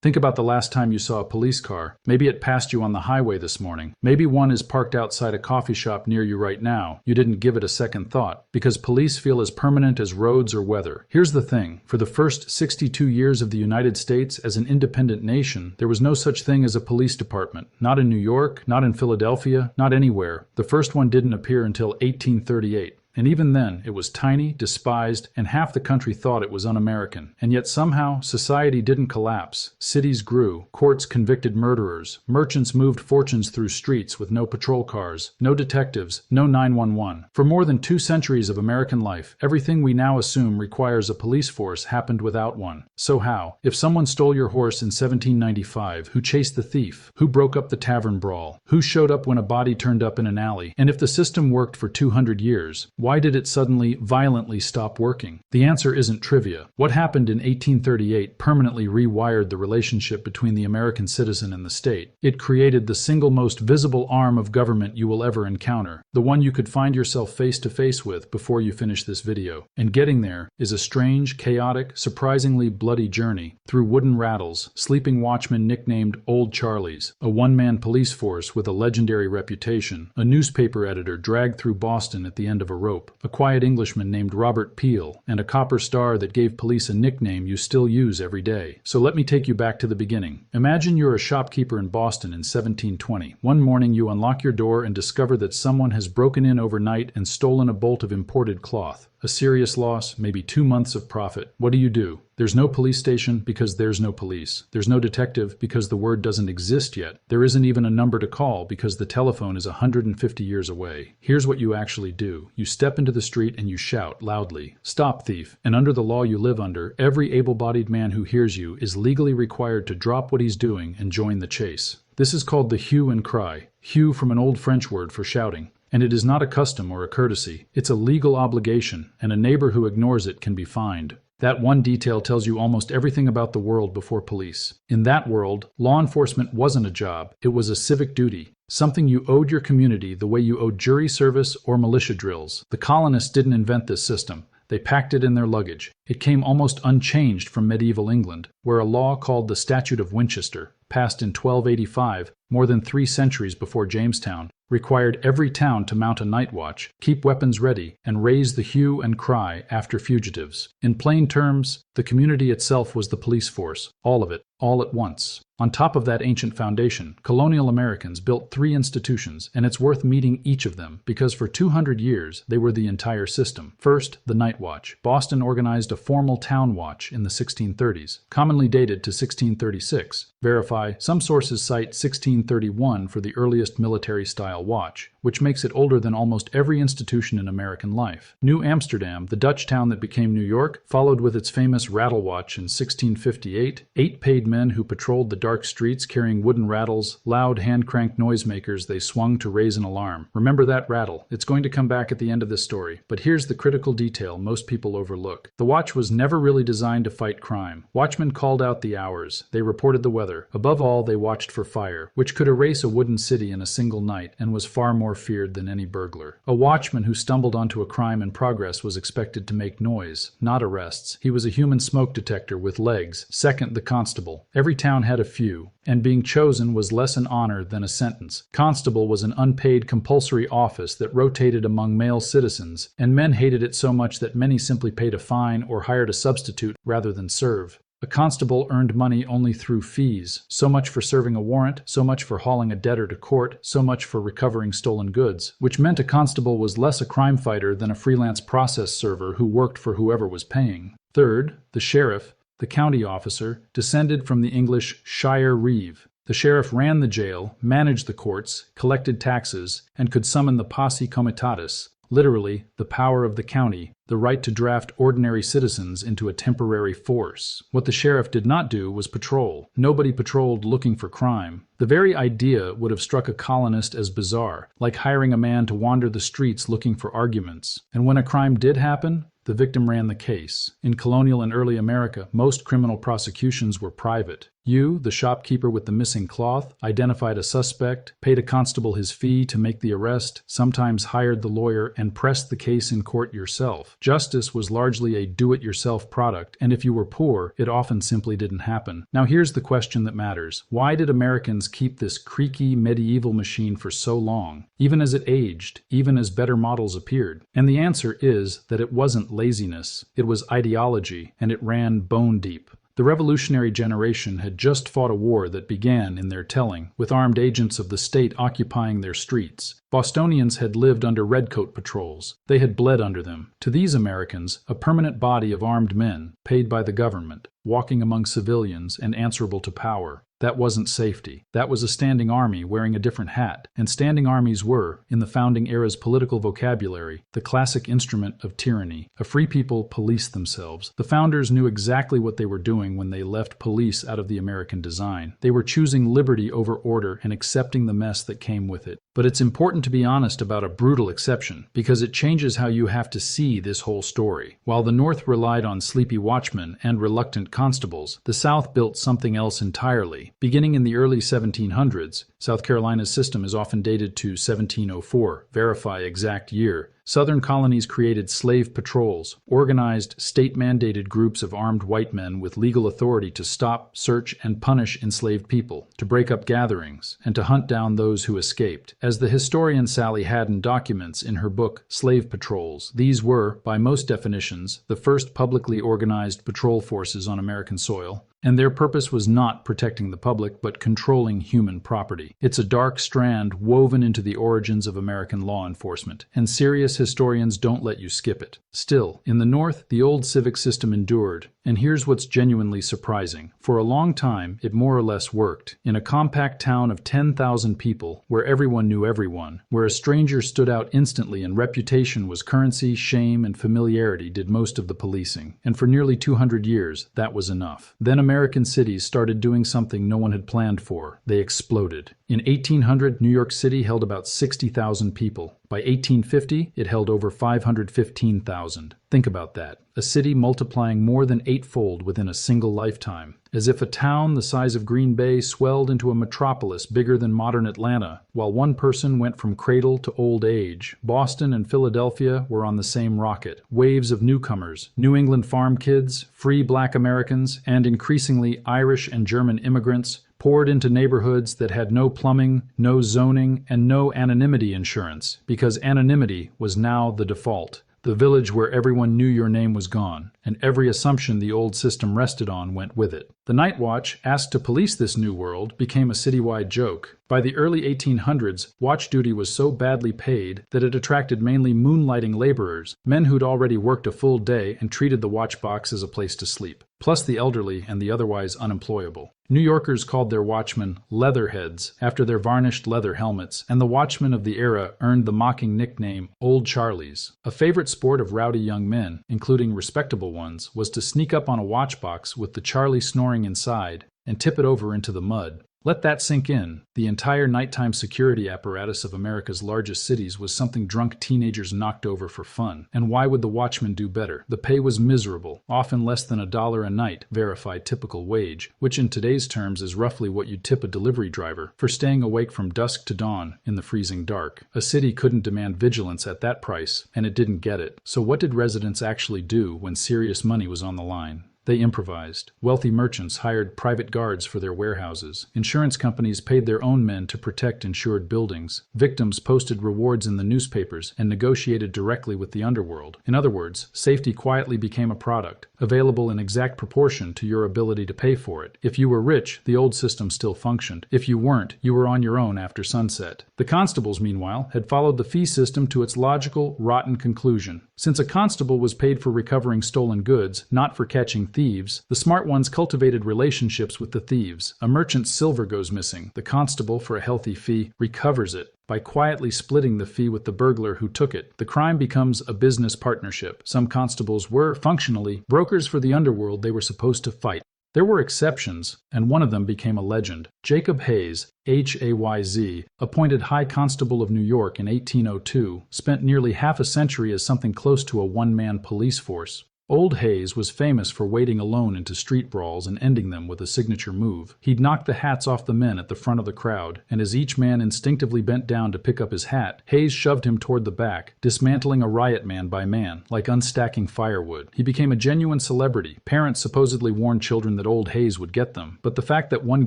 Think about the last time you saw a police car. Maybe it passed you on the highway this morning. Maybe one is parked outside a coffee shop near you right now. You didn't give it a second thought, because police feel as permanent as roads or weather. Here's the thing. For the first 62 years of the United States as an independent nation, there was no such thing as a police department. Not in New York, not in Philadelphia, not anywhere. The first one didn't appear until 1838. And even then, it was tiny, despised, and half the country thought it was un-American. And yet somehow, society didn't collapse. Cities grew. Courts convicted murderers. Merchants moved fortunes through streets with no patrol cars, no detectives, no 911. For more than 2 centuries of American life, everything we now assume requires a police force happened without one. So how? If someone stole your horse in 1795, who chased the thief? Who broke up the tavern brawl? Who showed up when a body turned up in an alley? And if the system worked for 200 years, why did it suddenly, violently stop working? The answer isn't trivia. What happened in 1838 permanently rewired the relationship between the American citizen and the state. It created the single most visible arm of government you will ever encounter, the one you could find yourself face to face with before you finish this video. And getting there is a strange, chaotic, surprisingly bloody journey through wooden rattles, sleeping watchmen nicknamed Old Charlies, a one-man police force with a legendary reputation, a newspaper editor dragged through Boston at the end of a rope, a quiet Englishman named Robert Peel, and a copper star that gave police a nickname you still use every day. So let me take you back to the beginning. Imagine you're a shopkeeper in Boston in 1720. One morning you unlock your door and discover that someone has broken in overnight and stolen a bolt of imported cloth. A serious loss, maybe 2 months of profit. What do? There's no police station because there's no police. There's no detective because the word doesn't exist yet. There isn't even a number to call because the telephone is 150 years away. Here's what you actually do. You step into the street and you shout loudly, "Stop, thief!" And under the law you live under, every able-bodied man who hears you is legally required to drop what he's doing and join the chase. This is called the hue and cry. Hue from an old French word for shouting. And it is not a custom or a courtesy. It's a legal obligation, and a neighbor who ignores it can be fined. That one detail tells you almost everything about the world before police. In that world, law enforcement wasn't a job. It was a civic duty, something you owed your community the way you owed jury service or militia drills. The colonists didn't invent this system. They packed it in their luggage. It came almost unchanged from medieval England, where a law called the Statute of Winchester, passed in 1285, more than 3 centuries before Jamestown, required every town to mount a night watch, keep weapons ready, and raise the hue and cry after fugitives. In plain terms, the community itself was the police force, all of it, all at once. On top of that ancient foundation, colonial Americans built 3 institutions, and it's worth meeting each of them, because for 200 years they were the entire system. First, the night watch. Boston organized a formal town watch in the 1630s, commonly dated to 1636. Verify, some sources cite 1631 for the earliest military-style watch, which makes it older than almost every institution in American life. New Amsterdam, the Dutch town that became New York, followed with its famous rattle watch in 1658. 8 paid men who patrolled the dark streets carrying wooden rattles, loud hand-cranked noisemakers they swung to raise an alarm. Remember that rattle. It's going to come back at the end of this story. But here's the critical detail most people overlook. The watch was never really designed to fight crime. Watchmen called out the hours. They reported the weather. Above all, they watched for fire, which could erase a wooden city in a single night and was far more feared than any burglar. A watchman who stumbled onto a crime in progress was expected to make noise, not arrests. He was a human smoke detector with legs. Second, the constable. Every town had a few, and being chosen was less an honor than a sentence. Constable was an unpaid compulsory office that rotated among male citizens, and men hated it so much that many simply paid a fine or hired a substitute rather than serve. A constable earned money only through fees, so much for serving a warrant, so much for hauling a debtor to court, so much for recovering stolen goods, which meant a constable was less a crime fighter than a freelance process server who worked for whoever was paying. Third, the sheriff, the county officer, descended from the English shire reeve. The sheriff ran the jail, managed the courts, collected taxes, and could summon the posse comitatus, literally, the power of the county, the right to draft ordinary citizens into a temporary force. What the sheriff did not do was patrol. Nobody patrolled looking for crime. The very idea would have struck a colonist as bizarre, like hiring a man to wander the streets looking for arguments. And when a crime did happen, the victim ran the case. In colonial and early America, most criminal prosecutions were private. You, the shopkeeper with the missing cloth, identified a suspect, paid a constable his fee to make the arrest, sometimes hired the lawyer, and pressed the case in court yourself. Justice was largely a do-it-yourself product, and if you were poor, it often simply didn't happen. Now here's the question that matters. Why did Americans keep this creaky medieval machine for so long, even as it aged, even as better models appeared? And the answer is that it wasn't laziness, it was ideology, and it ran bone deep. The revolutionary generation had just fought a war that began, in their telling, with armed agents of the state occupying their streets. Bostonians had lived under redcoat patrols. They had bled under them. To these Americans, a permanent body of armed men, paid by the government, walking among civilians and answerable to power. That wasn't safety. That was a standing army wearing a different hat. And standing armies were, in the founding era's political vocabulary, the classic instrument of tyranny. A free people policed themselves. The founders knew exactly what they were doing when they left police out of the American design. They were choosing liberty over order and accepting the mess that came with it. But it's important to be honest about a brutal exception, because it changes how you have to see this whole story. While the North relied on sleepy watchmen and reluctant constables, the South built something else entirely. Beginning in the early 1700s, South Carolina's system is often dated to 1704, verify exact year. Southern colonies created slave patrols, organized state-mandated groups of armed white men with legal authority to stop, search, and punish enslaved people, to break up gatherings, and to hunt down those who escaped. As the historian Sally Haddon documents in her book Slave Patrols, these were, by most definitions, the first publicly organized patrol forces on American soil, and their purpose was not protecting the public, but controlling human property. It's a dark strand woven into the origins of American law enforcement, and serious historians don't let you skip it. Still, in the North, the old civic system endured, and here's what's genuinely surprising. For a long time, it more or less worked. In a compact town of 10,000 people, where everyone knew everyone, where a stranger stood out instantly and reputation was currency, shame, and familiarity did most of the policing. And for nearly 200 years, that was enough. Then American cities started doing something no one had planned for. They exploded. In 1800, New York City held about 60,000 people. By 1850, it held over 515,000. Think about that. A city multiplying more than eightfold within a single lifetime. As if a town the size of Green Bay swelled into a metropolis bigger than modern Atlanta, while one person went from cradle to old age. Boston and Philadelphia were on the same rocket. Waves of newcomers, New England farm kids, free black Americans, and increasingly Irish and German immigrants poured into neighborhoods that had no plumbing, no zoning, and no anonymity insurance, because anonymity was now the default. The village where everyone knew your name was gone, and every assumption the old system rested on went with it. The Night Watch, asked to police this new world, became a citywide joke. By the early 1800s, watch duty was so badly paid that it attracted mainly moonlighting laborers, men who'd already worked a full day and treated the watch box as a place to sleep, plus the elderly and the otherwise unemployable. New Yorkers called their watchmen leatherheads after their varnished leather helmets, and the watchmen of the era earned the mocking nickname Old Charlies. A favorite sport of rowdy young men, including respectable ones, was to sneak up on a watchbox with the Charlie snoring inside and tip it over into the mud. Let that sink in. The entire nighttime security apparatus of America's largest cities was something drunk teenagers knocked over for fun. And why would the watchmen do better? The pay was miserable, often less than $1 a night, verified typical wage, which in today's terms is roughly what you'd tip a delivery driver for staying awake from dusk to dawn in the freezing dark. A city couldn't demand vigilance at that price, and it didn't get it. So what did residents actually do when serious money was on the line? They improvised. Wealthy merchants hired private guards for their warehouses. Insurance companies paid their own men to protect insured buildings. Victims posted rewards in the newspapers and negotiated directly with the underworld. In other words, safety quietly became a product, available in exact proportion to your ability to pay for it. If you were rich, the old system still functioned. If you weren't, you were on your own after sunset. The constables, meanwhile, had followed the fee system to its logical, rotten conclusion. Since a constable was paid for recovering stolen goods, not for catching thieves, the smart ones cultivated relationships with the thieves. A merchant's silver goes missing. The constable, for a healthy fee, recovers it. By quietly splitting the fee with the burglar who took it, the crime becomes a business partnership. Some constables were, functionally, brokers for the underworld they were supposed to fight. There were exceptions, and one of them became a legend. Jacob Hayes, Hayz, appointed High Constable of New York in 1802, spent nearly half a century as something close to a one-man police force. Old Hayes was famous for wading alone into street brawls and ending them with a signature move. He'd knock the hats off the men at the front of the crowd, and as each man instinctively bent down to pick up his hat, Hayes shoved him toward the back, dismantling a riot man by man, like unstacking firewood. He became a genuine celebrity. Parents supposedly warned children that Old Hayes would get them, but the fact that one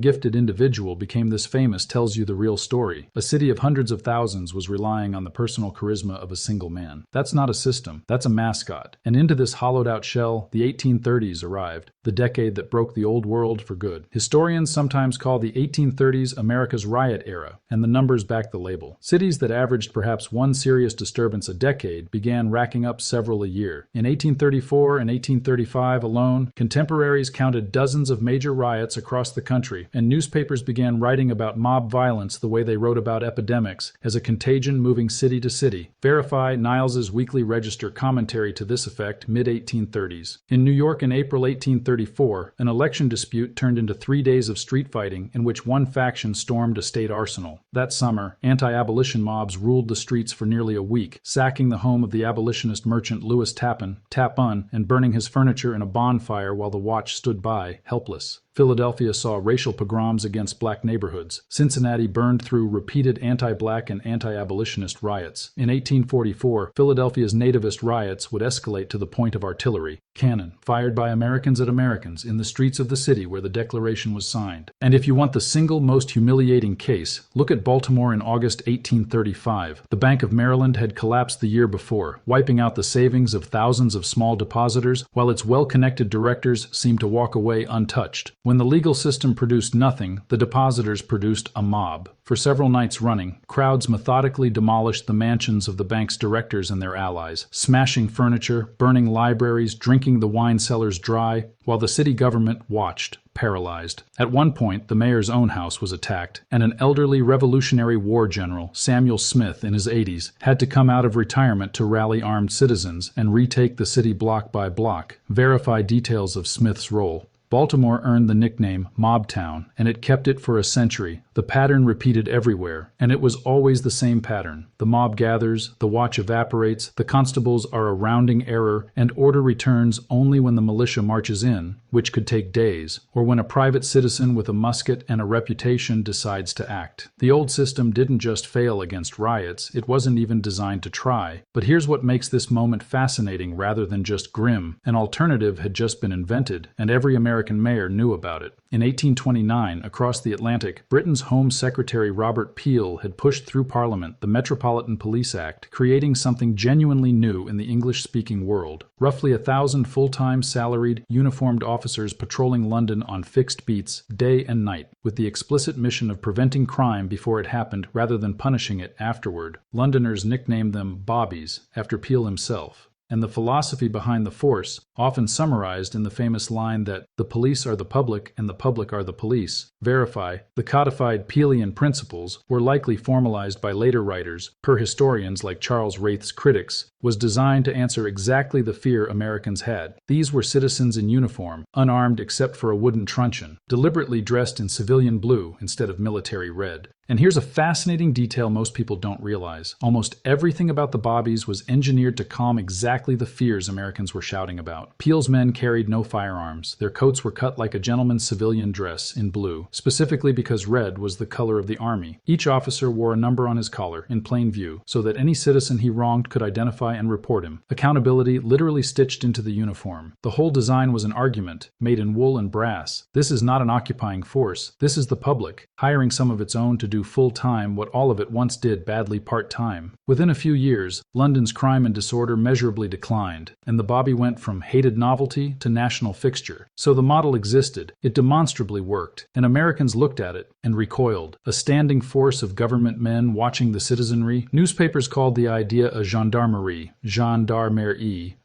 gifted individual became this famous tells you the real story. A city of hundreds of thousands was relying on the personal charisma of a single man. That's not a system, that's a mascot. And into this hollowed-out shell, the 1830s arrived, the decade that broke the old world for good. Historians sometimes call the 1830s America's riot era, and the numbers back the label. Cities that averaged perhaps one serious disturbance a decade began racking up several a year. In 1834 and 1835 alone, contemporaries counted dozens of major riots across the country, and newspapers began writing about mob violence the way they wrote about epidemics, as a contagion moving city to city. Verify Niles's Weekly Register commentary to this effect, mid-1830s. In New York in April 1834, an election dispute turned into 3 days of street fighting in which one faction stormed a state arsenal. That summer, anti-abolition mobs ruled the streets for nearly a week, sacking the home of the abolitionist merchant Louis Tappan, and burning his furniture in a bonfire while the watch stood by, helpless. Philadelphia saw racial pogroms against black neighborhoods. Cincinnati burned through repeated anti-black and anti-abolitionist riots. In 1844, Philadelphia's nativist riots would escalate to the point of artillery, cannon, fired by Americans at Americans in the streets of the city where the Declaration was signed. And if you want the single most humiliating case, look at Baltimore in August 1835. The Bank of Maryland had collapsed the year before, wiping out the savings of thousands of small depositors, while its well-connected directors seemed to walk away untouched. When the legal system produced nothing, the depositors produced a mob. For several nights running, crowds methodically demolished the mansions of the bank's directors and their allies, smashing furniture, burning libraries, drinking the wine cellars dry, while the city government watched, paralyzed. At one point, the mayor's own house was attacked, and an elderly Revolutionary War general, Samuel Smith, in his 80s, had to come out of retirement to rally armed citizens and retake the city block by block. Verify details of Smith's role. Baltimore earned the nickname Mobtown, and it kept it for a century. The pattern repeated everywhere, and it was always the same pattern. The mob gathers, the watch evaporates, the constables are a rounding error, and order returns only when the militia marches in, which could take days, or when a private citizen with a musket and a reputation decides to act. The old system didn't just fail against riots, it wasn't even designed to try. But here's what makes this moment fascinating rather than just grim. An alternative had just been invented, and every American mayor knew about it. In 1829, across the Atlantic, Britain's Home Secretary Robert Peel had pushed through Parliament the Metropolitan Police Act, creating something genuinely new in the English-speaking world. Roughly 1,000 full-time, salaried, uniformed officers patrolling London on fixed beats, day and night, with the explicit mission of preventing crime before it happened rather than punishing it afterward. Londoners nicknamed them Bobbies, after Peel himself. And the philosophy behind the force, often summarized in the famous line that the police are the public and the public are the police. Verify, the codified Peelian principles were likely formalized by later writers, per historians like Charles Wraith's critics, was designed to answer exactly the fear Americans had. These were citizens in uniform, unarmed except for a wooden truncheon, deliberately dressed in civilian blue instead of military red. And here's a fascinating detail most people don't realize. Almost everything about the Bobbies was engineered to calm exactly the fears Americans were shouting about. Peel's men carried no firearms. Their coats were cut like a gentleman's civilian dress in blue, specifically because red was the color of the army. Each officer wore a number on his collar, in plain view, so that any citizen he wronged could identify and report him. Accountability literally stitched into the uniform. The whole design was an argument, made in wool and brass. This is not an occupying force. This is the public, hiring some of its own to do full-time what all of it once did badly part-time. Within a few years, London's crime and disorder measurably declined, and the Bobby went from hated novelty to national fixture. So the model existed, it demonstrably worked, and Americans looked at it and recoiled. A standing force of government men watching the citizenry. Newspapers called the idea a gendarmerie,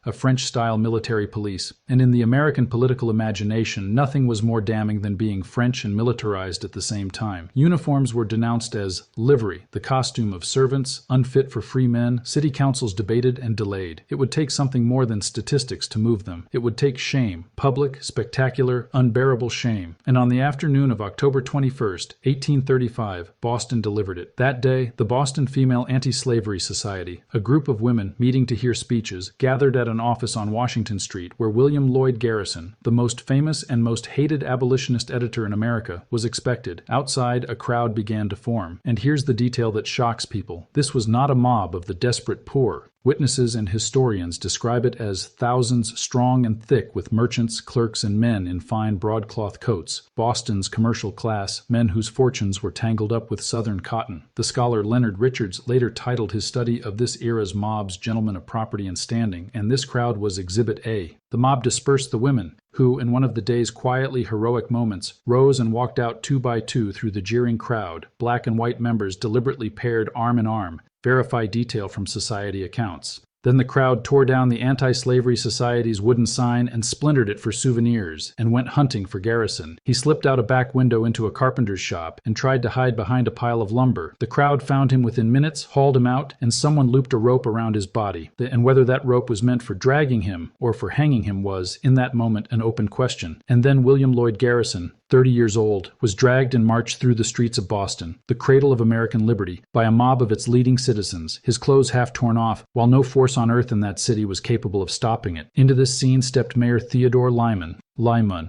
a French-style military police, and in the American political imagination, nothing was more damning than being French and militarized at the same time. Uniforms were denounced as livery, the costume of servants, unfit for free men. City councils debated and delayed. It would take something more than statistics to move them. It would take shame, public, spectacular, unbearable shame. And on the afternoon of October 21st, 1835, Boston delivered it. That day, the Boston Female Anti-Slavery Society, a group of women meeting meeting to hear speeches, gathered at an office on Washington Street where William Lloyd Garrison, the most famous and most hated abolitionist editor in America, was expected. Outside, a crowd began to form. And here's the detail that shocks people. This was not a mob of the desperate poor. Witnesses and historians describe it as thousands strong and thick with merchants, clerks, and men in fine broadcloth coats, Boston's commercial class, men whose fortunes were tangled up with Southern cotton. The scholar Leonard Richards later titled his study of this era's mobs Gentlemen of Property and Standing, and this crowd was Exhibit A. The mob dispersed the women, who, in one of the day's quietly heroic moments, rose and walked out 2 by 2 through the jeering crowd, black and white members deliberately paired arm in arm, verify detail from society accounts. Then the crowd tore down the Anti-Slavery Society's wooden sign and splintered it for souvenirs, and went hunting for Garrison. He slipped out a back window into a carpenter's shop and tried to hide behind a pile of lumber. The crowd found him within minutes, hauled him out, and someone looped a rope around his body. And whether that rope was meant for dragging him or for hanging him was, in that moment, an open question. And then William Lloyd Garrison, 30 years old, was dragged and marched through the streets of Boston, the cradle of American liberty, by a mob of its leading citizens, his clothes half torn off, while no force on earth in that city was capable of stopping it. Into this scene stepped Mayor Theodore Lyman,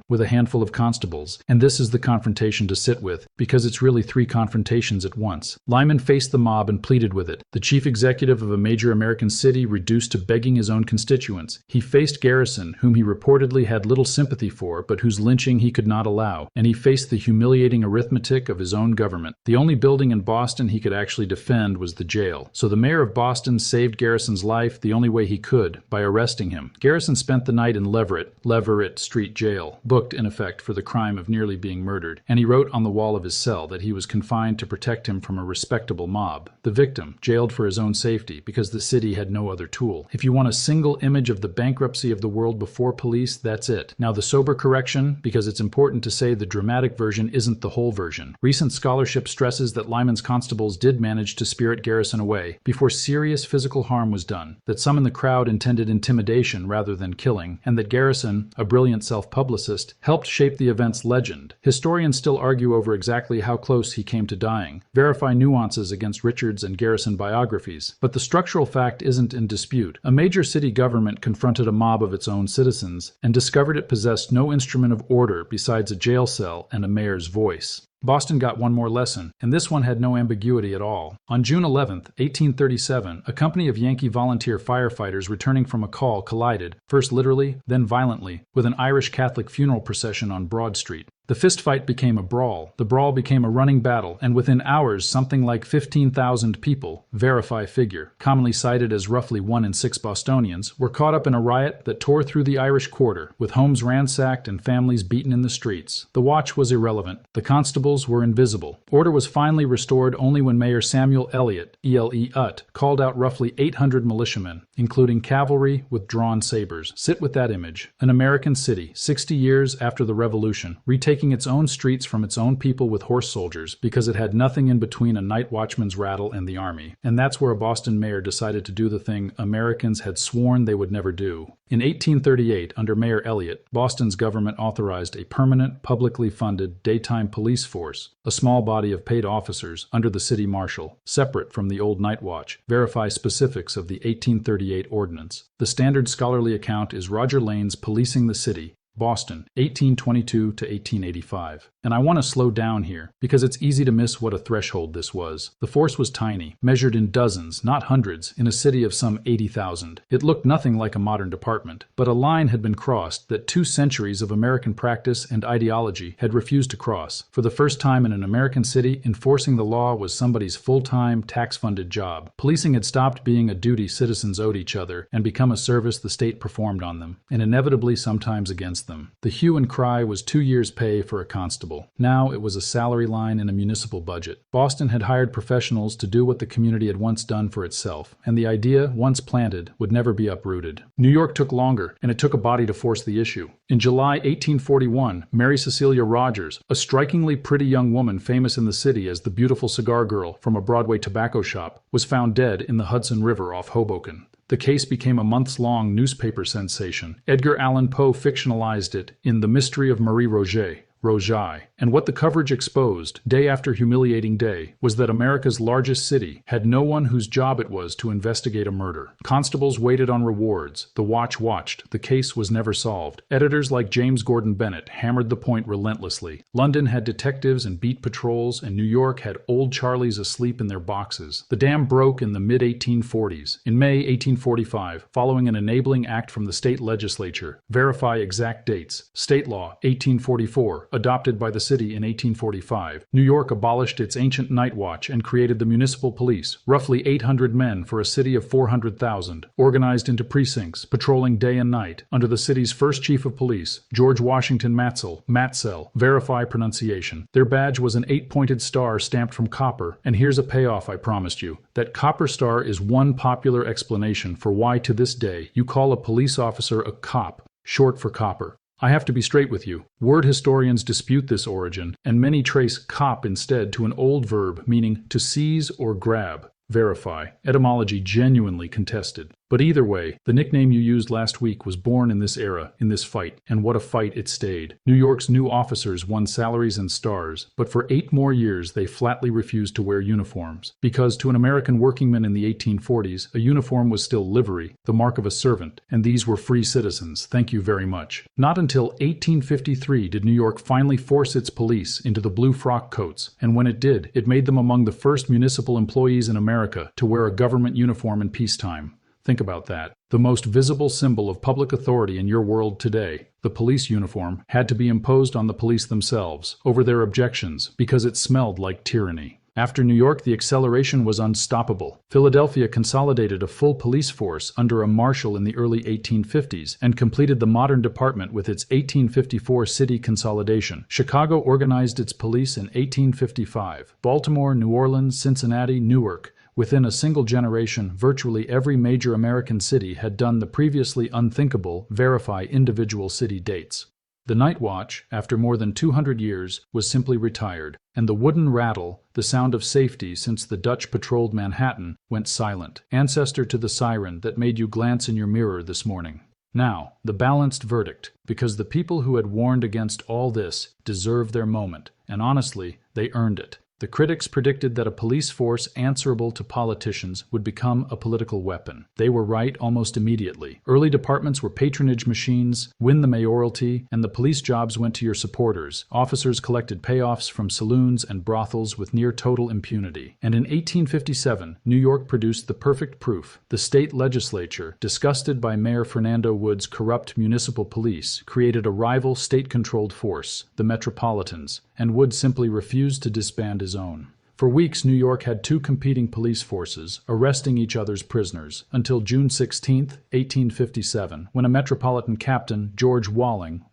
with a handful of constables, and this is the confrontation to sit with, because it's really 3 confrontations at once. Lyman faced the mob and pleaded with it, the chief executive of a major American city reduced to begging his own constituents. He faced Garrison, whom he reportedly had little sympathy for, but whose lynching he could not allow, and he faced the humiliating arithmetic of his own government. The only building in Boston he could actually defend was the jail. So the mayor of Boston saved Garrison's life the only way he could, by arresting him. Garrison spent the night in Leverett Street Jail, booked in effect for the crime of nearly being murdered, and he wrote on the wall of his cell that he was confined to protect him from a respectable mob. The victim, jailed for his own safety because the city had no other tool. If you want a single image of the bankruptcy of the world before police, that's it. Now the sober correction, because it's important to say the dramatic version isn't the whole version. Recent scholarship stresses that Lyman's constables did manage to spirit Garrison away before serious physical harm was done, that some in the crowd intended intimidation rather than killing, and that Garrison, a brilliant self-publicist, helped shape the event's legend. Historians still argue over exactly how close he came to dying, verify nuances against Richards and Garrison biographies, but the structural fact isn't in dispute. A major city government confronted a mob of its own citizens and discovered it possessed no instrument of order besides a jail cell and a mayor's voice. Boston got one more lesson, and this one had no ambiguity at all. On June 11, 1837, a company of Yankee volunteer firefighters returning from a call collided, first literally, then violently, with an Irish Catholic funeral procession on Broad Street. The fistfight became a brawl, the brawl became a running battle, and within hours something like 15,000 people, verify figure, commonly cited as roughly 1 in 6 Bostonians, were caught up in a riot that tore through the Irish quarter, with homes ransacked and families beaten in the streets. The watch was irrelevant. The constables were invisible. Order was finally restored only when Mayor Samuel Eliot, E.L.E. Utt, called out roughly 800 militiamen, including cavalry with drawn sabers. Sit with that image. An American city, 60 years after the Revolution, retaking its own streets from its own people with horse soldiers because it had nothing in between a night watchman's rattle and the army. And that's where a Boston mayor decided to do the thing Americans had sworn they would never do. In 1838, under Mayor Eliot, Boston's government authorized a permanent, publicly funded daytime police force, a small body of paid officers under the city marshal, separate from the old night watch, verify specifics of the 1838 ordinance. The standard scholarly account is Roger Lane's Policing the City, Boston, 1822 to 1885. And I want to slow down here, because it's easy to miss what a threshold this was. The force was tiny, measured in dozens, not hundreds, in a city of some 80,000. It looked nothing like a modern department, but a line had been crossed that 2 centuries of American practice and ideology had refused to cross. For the first time in an American city, enforcing the law was somebody's full-time, tax-funded job. Policing had stopped being a duty citizens owed each other and become a service the state performed on them, and inevitably sometimes against them. The hue and cry was 2 years' pay for a constable. Now it was a salary line in a municipal budget. Boston had hired professionals to do what the community had once done for itself, and the idea, once planted, would never be uprooted. New York took longer, and it took a body to force the issue. In July 1841, Mary Cecilia Rogers, a strikingly pretty young woman famous in the city as the beautiful cigar girl from a Broadway tobacco shop, was found dead in the Hudson River off Hoboken. The case became a months-long newspaper sensation. Edgar Allan Poe fictionalized it in The Mystery of Marie Roget. Rojai. And what the coverage exposed, day after humiliating day, was that America's largest city had no one whose job it was to investigate a murder. Constables waited on rewards. The watch watched. The case was never solved. Editors like James Gordon Bennett hammered the point relentlessly. London had detectives and beat patrols, and New York had old Charlies asleep in their boxes. The dam broke in the mid-1840s. In May 1845, following an enabling act from the state legislature, verify exact dates. State law, 1844, adopted by the city in 1845. New York abolished its ancient night watch and created the municipal police, roughly 800 men for a city of 400,000, organized into precincts, patrolling day and night, under the city's first chief of police, George Washington Matsell, verify pronunciation. Their badge was an 8-pointed star stamped from copper, and here's a payoff I promised you. That copper star is one popular explanation for why to this day you call a police officer a cop, short for copper. I have to be straight with you. Word historians dispute this origin, and many trace cop instead to an old verb meaning to seize or grab. Verify. Etymology genuinely contested. But either way, the nickname you used last week was born in this era, in this fight, and what a fight it stayed. New York's new officers won salaries and stars, but for 8 more years they flatly refused to wear uniforms. Because to an American workingman in the 1840s, a uniform was still livery, the mark of a servant, and these were free citizens, thank you very much. Not until 1853 did New York finally force its police into the blue frock coats, and when it did, it made them among the first municipal employees in America to wear a government uniform in peacetime. Think about that. The most visible symbol of public authority in your world today, the police uniform, had to be imposed on the police themselves, over their objections, because it smelled like tyranny. After New York, the acceleration was unstoppable. Philadelphia consolidated a full police force under a marshal in the early 1850s and completed the modern department with its 1854 city consolidation. Chicago organized its police in 1855. Baltimore, New Orleans, Cincinnati, Newark. Within a single generation, virtually every major American city had done the previously unthinkable, verify individual city dates. The night watch, after more than 200 years, was simply retired, and the wooden rattle, the sound of safety since the Dutch patrolled Manhattan, went silent, ancestor to the siren that made you glance in your mirror this morning. Now, the balanced verdict, because the people who had warned against all this deserved their moment, and honestly, they earned it. The critics predicted that a police force answerable to politicians would become a political weapon. They were right almost immediately. Early departments were patronage machines, win the mayoralty, and the police jobs went to your supporters. Officers collected payoffs from saloons and brothels with near total impunity. And in 1857, New York produced the perfect proof. The state legislature, disgusted by Mayor Fernando Wood's corrupt municipal police, created a rival state-controlled force, the Metropolitans, and Wood simply refused to disband his own. For weeks, New York had 2 competing police forces, arresting each other's prisoners, until June 16, 1857, when a metropolitan captain, George Walling,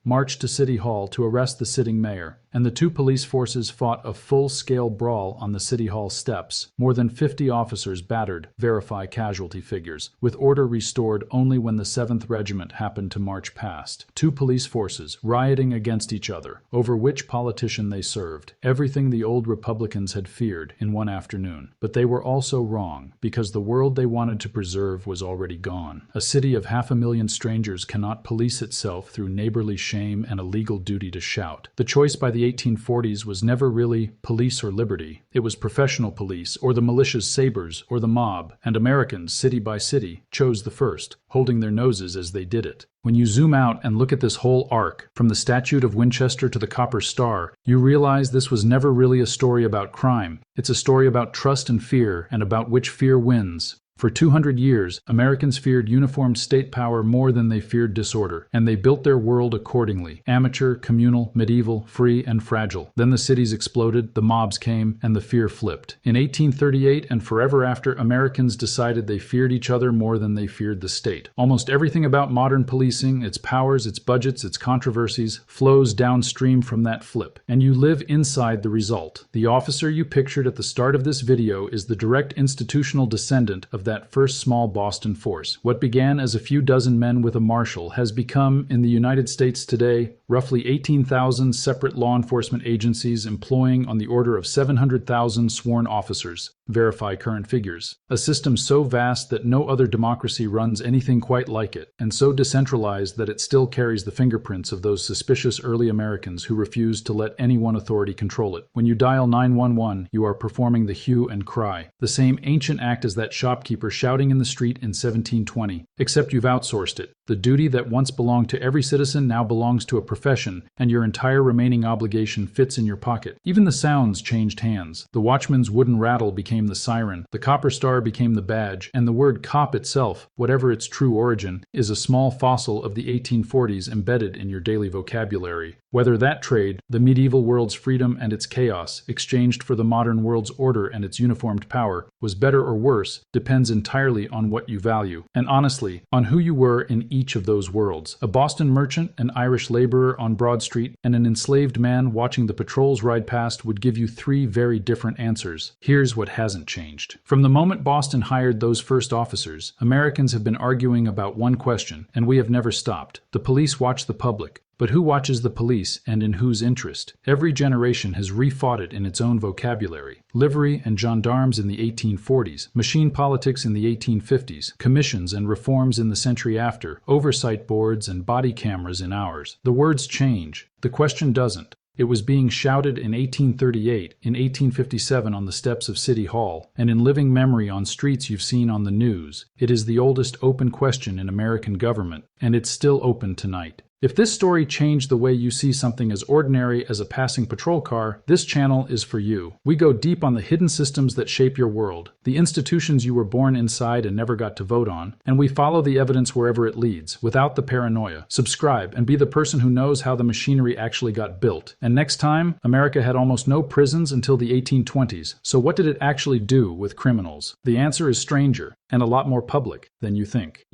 marched to City Hall to arrest the sitting mayor, and the 2 police forces fought a full-scale brawl on the City Hall steps. More than 50 officers battered, verify casualty figures, with order restored only when the 7th Regiment happened to march past. 2 police forces rioting against each other, over which politician they served. Everything the old Republicans had feared in one afternoon. But they were also wrong, because the world they wanted to preserve was already gone. A city of 500,000 strangers cannot police itself through neighborly shame and a legal duty to shout. The choice by the 1840s was never really police or liberty. It was professional police, or the militia's sabers, or the mob, and Americans, city by city, chose the first, holding their noses as they did it. When you zoom out and look at this whole arc, from the Statute of Winchester to the Copper Star, you realize this was never really a story about crime. It's a story about trust and fear, and about which fear wins. For 200 years, Americans feared uniformed state power more than they feared disorder, and they built their world accordingly. Amateur, communal, medieval, free, and fragile. Then the cities exploded, the mobs came, and the fear flipped. In 1838 and forever after, Americans decided they feared each other more than they feared the state. Almost everything about modern policing, its powers, its budgets, its controversies, flows downstream from that flip. And you live inside the result. The officer you pictured at the start of this video is the direct institutional descendant of of that first small Boston force. What began as a few dozen men with a marshal has become, in the United States today, roughly 18,000 separate law enforcement agencies employing on the order of 700,000 sworn officers. Verify current figures. A system so vast that no other democracy runs anything quite like it, and so decentralized that it still carries the fingerprints of those suspicious early Americans who refused to let any one authority control it. When you dial 911, you are performing the hue and cry, the same ancient act as that shopkeeper shouting in the street in 1720, except you've outsourced it. The duty that once belonged to every citizen now belongs to a profession, and your entire remaining obligation fits in your pocket. Even the sounds changed hands. The watchman's wooden rattle became the siren, the copper star became the badge, and the word cop itself, whatever its true origin, is a small fossil of the 1840s embedded in your daily vocabulary. Whether that trade, the medieval world's freedom and its chaos, exchanged for the modern world's order and its uniformed power, was better or worse, depends entirely on what you value, and honestly, on who you were in each of those worlds. A Boston merchant, an Irish laborer on Broad Street, and an enslaved man watching the patrols ride past would give you three very different answers. Here's what hasn't changed. From the moment Boston hired those first officers, Americans have been arguing about one question, and we have never stopped. The police watch the public. But who watches the police, and in whose interest? Every generation has refought it in its own vocabulary. Livery and gendarmes in the 1840s, machine politics in the 1850s, commissions and reforms in the century after, oversight boards and body cameras in ours. The words change. The question doesn't. It was being shouted in 1838, in 1857 on the steps of City Hall, and in living memory on streets you've seen on the news. It is the oldest open question in American government, and it's still open tonight. If this story changed the way you see something as ordinary as a passing patrol car, this channel is for you. We go deep on the hidden systems that shape your world, the institutions you were born inside and never got to vote on, and we follow the evidence wherever it leads, without the paranoia. Subscribe and be the person who knows how the machinery actually got built. And next time, America had almost no prisons until the 1820s, so what did it actually do with criminals? The answer is stranger, and a lot more public than you think.